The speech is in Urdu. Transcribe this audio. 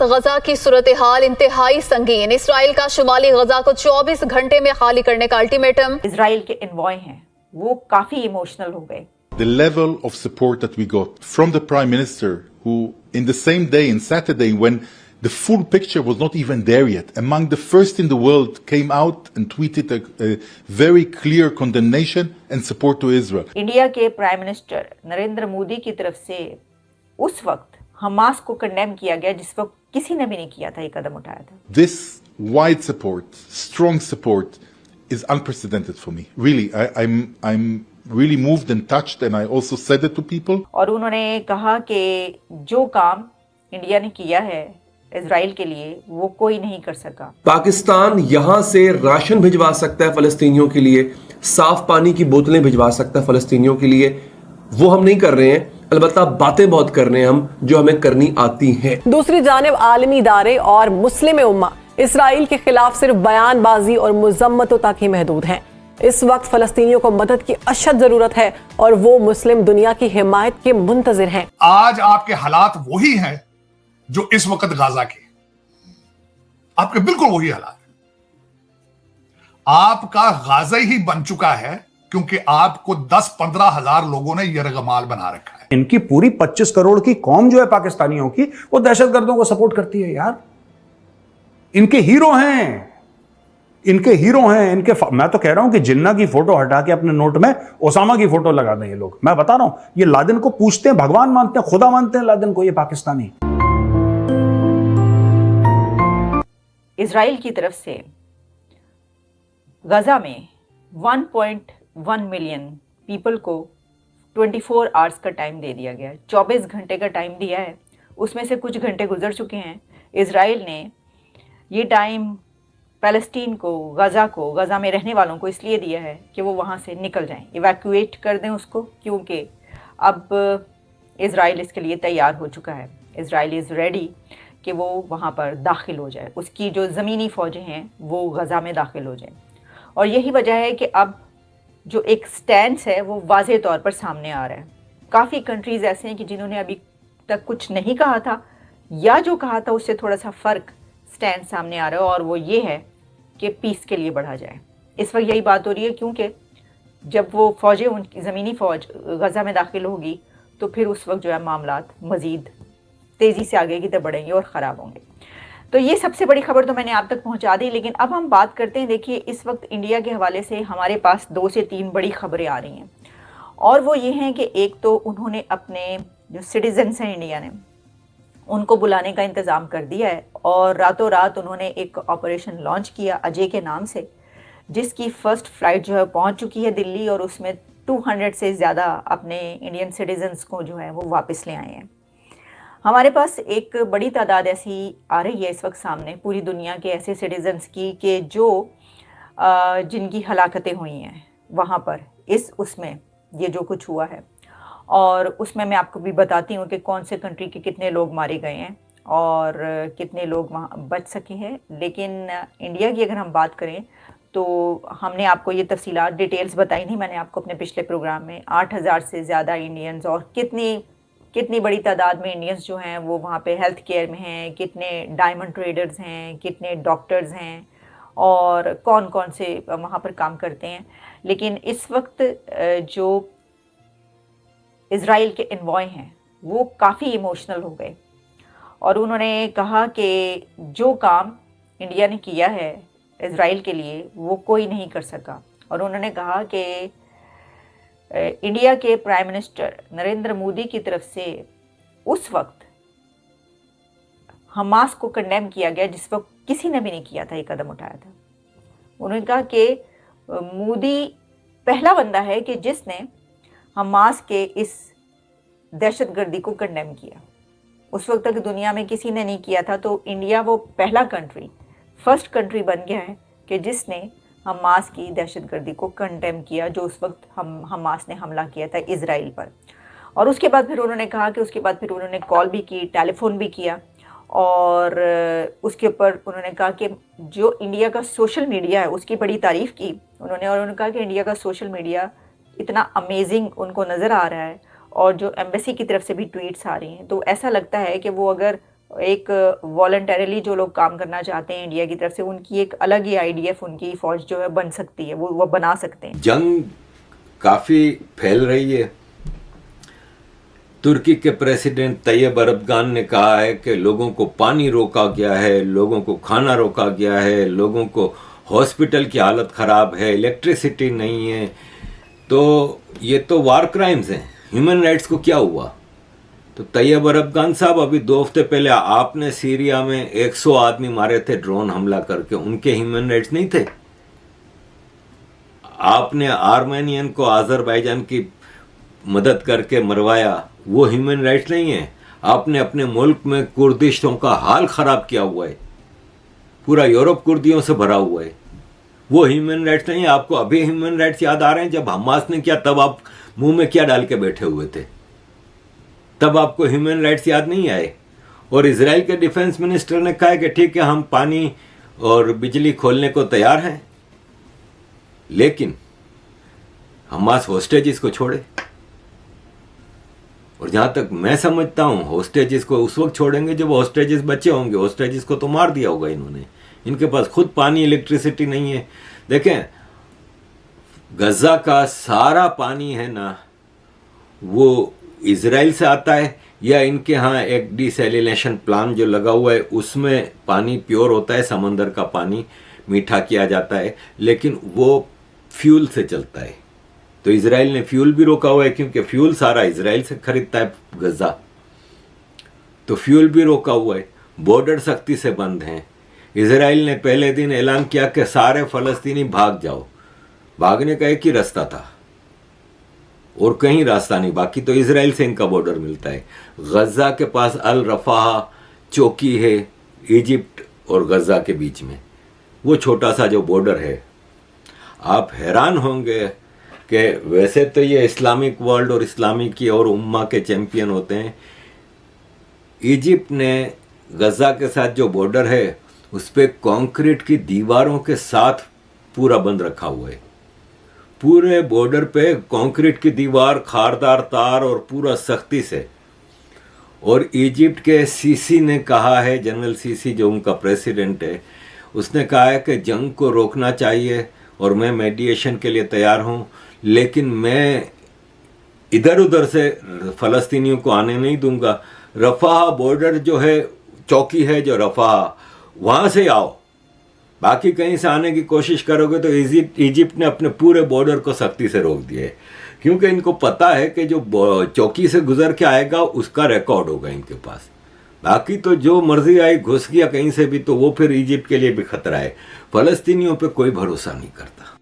غزہ کی صورتحال انتہائی سنگین، اسرائیل کا شمالی غزہ کو 24 گھنٹے میں خالی کرنے کا الٹیمیٹم۔ اسرائیل کے انوائے ہیں وہ کافی ایموشنل ہو گئے۔ The level of support that we got from the Prime Minister, who in the same day, on Saturday, when the full picture was not even there yet, among the first in the world, came out and tweeted a very clear condemnation and support to Israel. India کے پرائم منسٹر نریندر مودی کی طرف سے اس وقت حماس کو کنڈیم کیا گیا جس وقت کسی نے بھی نہیں کیا تھا، یہ قدم اٹھایا تھا۔ This wide support, strong support, is unprecedented for me. Really, I'm really moved and touched, and I also said it to people. اور انہوں نے کہا کہ جو کام انڈیا نے کیا ہے اسرائیل کے لیے وہ کوئی نہیں کر سکا۔ پاکستان یہاں سے راشن بھجوا سکتا ہے فلسطینیوں کے لیے، صاف پانی کی بوتلیں بھجوا سکتا ہے فلسطینیوں کے لیے، وہ ہم نہیں کر رہے ہیں، البتہ باتیں بہت کر رہے ہیں ہم جو ہمیں کرنی آتی ہیں۔ دوسری جانب عالمی ادارے اور مسلم امہ اسرائیل کے خلاف صرف بیان بازی اور مذمتوں تک ہی محدود ہیں۔ اس وقت فلسطینیوں کو مدد کی اشد ضرورت ہے اور وہ مسلم دنیا کی حمایت کے منتظر ہیں۔ آج آپ کے حالات وہی ہیں جو اس وقت غزہ کے، آپ کے بالکل وہی حالات ہیں۔ آپ کا غازہ ہی بن چکا ہے کیونکہ آپ کو 10-15 ہزار لوگوں نے یرغمال بنا رکھا ہے۔ ان کی پوری 25 کروڑ کی قوم جو ہے پاکستانیوں کی، وہ دہشت گردوں کو سپورٹ کرتی ہے یار۔ ان کے ہیرو ہیں، ان کے ہیرو ہیں، ان کے میں تو کہہ رہا ہوں کہ جنہ کی فوٹو ہٹا کے اپنے نوٹ میں اسامہ کی فوٹو لگا دیں یہ لوگ۔ میں بتا رہا ہوں یہ لادن کو پوچھتے ہیں، بھگوان مانتے ہیں، خدا مانتے ہیں لادن کو، یہ پاکستانی۔ اسرائیل کی طرف سے غزہ میں 1.1 ملین پیپل کو 24 آورز کا ٹائم دے دیا گیا ہے، 24 گھنٹے کا ٹائم دیا ہے، اس میں سے کچھ گھنٹے گزر چکے ہیں۔ اسرائیل نے یہ ٹائم فلسطین کو، غزہ میں رہنے والوں کو اس لیے دیا ہے کہ وہ وہاں سے نکل جائیں، ایویکویٹ کر دیں اس کو، کیونکہ اب اسرائیل اس کے لیے تیار ہو چکا ہے۔ اسرائیل از ریڈی کہ وہ وہاں پر داخل ہو جائے، اس کی جو زمینی فوجیں ہیں وہ غزہ میں داخل ہو جائیں۔ اور یہی وجہ ہے کہ اب جو ایک سٹینس ہے وہ واضح طور پر سامنے آ رہا ہے۔ کافی کنٹریز ایسے ہیں کہ جنہوں نے ابھی تک کچھ نہیں کہا تھا یا جو کہا تھا اس سے تھوڑا سا فرق سٹینس سامنے آ رہا ہے، اور وہ یہ ہے کہ پیس کے لیے بڑھا جائے۔ اس وقت یہی بات ہو رہی ہے کیونکہ جب وہ فوجیں، ان کی زمینی فوج غزہ میں داخل ہوگی تو پھر اس وقت جو ہے معاملات مزید تیزی سے آگے کی طرف بڑھیں گے اور خراب ہوں گے۔ تو یہ سب سے بڑی خبر تو میں نے آپ تک پہنچا دی، لیکن اب ہم بات کرتے ہیں۔ دیکھیے اس وقت انڈیا کے حوالے سے ہمارے پاس 2 سے 3 بڑی خبریں آ رہی ہیں، اور وہ یہ ہیں کہ ایک تو انہوں نے اپنے جو سٹیزنس ہیں انڈیا نے ان کو بلانے کا انتظام کر دیا ہے، اور راتوں رات انہوں نے ایک آپریشن لانچ کیا اجے کے نام سے، جس کی فرسٹ فلائٹ جو ہے پہنچ چکی ہے دلی، اور اس میں 200 سے زیادہ اپنے انڈین سٹیزنس کو جو ہے وہ واپس لے آئے ہیں۔ ہمارے پاس ایک بڑی تعداد ایسی آ رہی ہے اس وقت سامنے پوری دنیا کے ایسے سٹیزنس کی کہ جو جن کی ہلاکتیں ہوئی ہیں وہاں پر اس میں یہ جو کچھ ہوا ہے، اور اس میں آپ کو بھی بتاتی ہوں کہ کون سے کنٹری کے کتنے لوگ مارے گئے ہیں اور کتنے لوگ وہاں بچ سکے ہیں۔ لیکن انڈیا کی اگر ہم بات کریں تو ہم نے آپ کو یہ تفصیلات ڈیٹیلز بتائی نہیں، میں نے آپ کو اپنے پچھلے پروگرام میں 8000 سے زیادہ انڈینز اور کتنی بڑی تعداد میں انڈینز جو ہیں وہ وہاں پہ ہیلتھ کیئر میں ہیں، کتنے ڈائمنڈ ٹریڈرز ہیں، کتنے ڈاکٹرز ہیں، اور کون سے وہاں پر کام کرتے ہیں۔ لیکن اس وقت جو اسرائیل کے انوائے ہیں وہ کافی ایموشنل ہو گئے، اور انہوں نے کہا کہ جو کام انڈیا نے کیا ہے اسرائیل کے لیے وہ کوئی نہیں کر سکا، اور انہوں نے کہا کہ انڈیا کے پرائم منسٹر نریندر مودی کی طرف سے اس وقت حماس کو کنڈیم کیا گیا جس وقت کسی نے بھی نہیں کیا تھا، یہ قدم اٹھایا تھا۔ انہوں نے کہا کہ مودی پہلا بندہ ہے کہ جس نے حماس کے اس دہشت گردی کو کنڈیم کیا۔ اس وقت تک دنیا میں کسی نے نہیں کیا تھا، تو انڈیا وہ پہلا فرسٹ کنٹری بن گیا ہے کہ جس نے حماس کی دہشت گردی کو کنڈیم کیا، جو اس وقت حماس نے حملہ کیا تھا اسرائیل پر۔ اور اس کے بعد پھر انہوں نے کہا کہ اس کے بعد پھر انہوں نے کال بھی کی، ٹیلی فون بھی کیا، اور اس کے اوپر انہوں نے کہا کہ جو انڈیا کا سوشل میڈیا ہے اس کی بڑی تعریف کی انہوں نے، اور انہوں نے کہا کہ انڈیا کا سوشل میڈیا اتنا امیزنگ ان کو نظر آ رہا ہے، اور جو ایمبیسی کی طرف سے بھی ٹویٹس آ رہی ہیں، تو ایسا لگتا ہے کہ وہ اگر ایک والنٹریلی جو لوگ کام کرنا چاہتے ہیں انڈیا کی طرف سے، ان کی ایک الگ ہی IDF ان کی فوج جو ہے بن سکتی ہے، وہ بنا سکتے ہیں. جنگ کافی پھیل رہی ہے. ترکی کے پریزیڈنٹ طیب اردگان نے کہا ہے کہ لوگوں کو پانی روکا گیا ہے، لوگوں کو کھانا روکا گیا ہے، لوگوں کو ہاسپٹل کی حالت خراب ہے، الیکٹریسٹی نہیں ہے. تو یہ تو وار کرائمز ہیں. ہیومن رائٹس کو کیا ہوا؟ تو طیب اردگان صاحب، ابھی 2 ہفتے پہلے آپ نے سیریا میں 100 آدمی مارے تھے ڈرون حملہ کر کے، ان کے ہیومن رائٹس نہیں تھے؟ آپ نے آرمینین کو آذربائیجان کی مدد کر کے مروایا، وہ ہیومن رائٹس نہیں ہیں؟ آپ نے اپنے ملک میں کردشوں کا حال خراب کیا ہوا ہے، پورا یورپ کردیوں سے بھرا ہوا ہے، وہ ہیومن رائٹس نہیں ہیں؟ آپ کو ابھی ہیومن رائٹس یاد آ رہے ہیں؟ جب حماس نے کیا تب آپ منہ میں کیا ڈال کے بیٹھے ہوئے تھے؟ تب آپ کو ہیومن رائٹس یاد نہیں آئے؟ اور اسرائیل کے ڈیفنس منسٹر نے کہا کہ ٹھیک ہے ہم پانی اور بجلی کھولنے کو تیار ہیں، لیکن حماس ہوسٹیجز کو چھوڑے. اور جہاں تک میں سمجھتا ہوں ہوسٹیجز کو اس وقت چھوڑیں گے جب ہوسٹیجز بچے ہوں گے. ہوسٹیجز کو تو مار دیا ہوگا انہوں نے، ان کے پاس خود پانی الیکٹریسٹی نہیں ہے. دیکھیں، غزہ کا سارا پانی ہے نا، وہ اسرائیل سے آتا ہے یا ان کے ہاں ایک ڈی سیلینیشن پلان جو لگا ہوا ہے اس میں پانی پیور ہوتا ہے، سمندر کا پانی میٹھا کیا جاتا ہے، لیکن وہ فیول سے چلتا ہے. تو اسرائیل نے فیول بھی روکا ہوا ہے کیونکہ فیول سارا اسرائیل سے خریدتا ہے غزہ، تو فیول بھی روکا ہوا ہے. بارڈر سختی سے بند ہیں. اسرائیل نے پہلے دن اعلان کیا کہ سارے فلسطینی بھاگ جاؤ. بھاگنے کا ایک ہی راستہ تھا اور کہیں راستہ نہیں، باقی تو اسرائیل سے ان کا بارڈر ملتا ہے. غزہ کے پاس الرفاح چوکی ہے ایجپٹ اور غزہ کے بیچ میں، وہ چھوٹا سا جو بارڈر ہے. آپ حیران ہوں گے کہ ویسے تو یہ اسلامک ورلڈ اور اسلامی کی اور امہ کے چیمپئن ہوتے ہیں. ایجپٹ نے غزہ کے ساتھ جو بارڈر ہے اس پہ کانکریٹ کی دیواروں کے ساتھ پورا بند رکھا ہوا ہے. پورے بارڈر پہ کانکریٹ کی دیوار، خاردار تار اور پورا سختی سے. اور ایجپٹ کے سیسی نے کہا ہے، جنرل سیسی جو ان کا پریزیڈنٹ ہے، اس نے کہا ہے کہ جنگ کو روکنا چاہیے اور میں میڈیشن کے لیے تیار ہوں، لیکن میں ادھر ادھر سے فلسطینیوں کو آنے نہیں دوں گا. رفح بارڈر جو ہے، چوکی ہے جو رفح، وہاں سے آؤ، باقی کہیں سے آنے کی کوشش کرو گے تو ایجپٹ نے اپنے پورے بارڈر کو سختی سے روک دیا ہے، کیونکہ ان کو پتا ہے کہ جو چوکی سے گزر کے آئے گا اس کا ریکارڈ ہوگا ان کے پاس. باقی تو جو مرضی آئی گھس گیا کہیں سے بھی، تو وہ پھر ایجپٹ کے لیے بھی خطرہ ہے. فلسطینیوں پہ کوئی بھروسہ نہیں کرتا.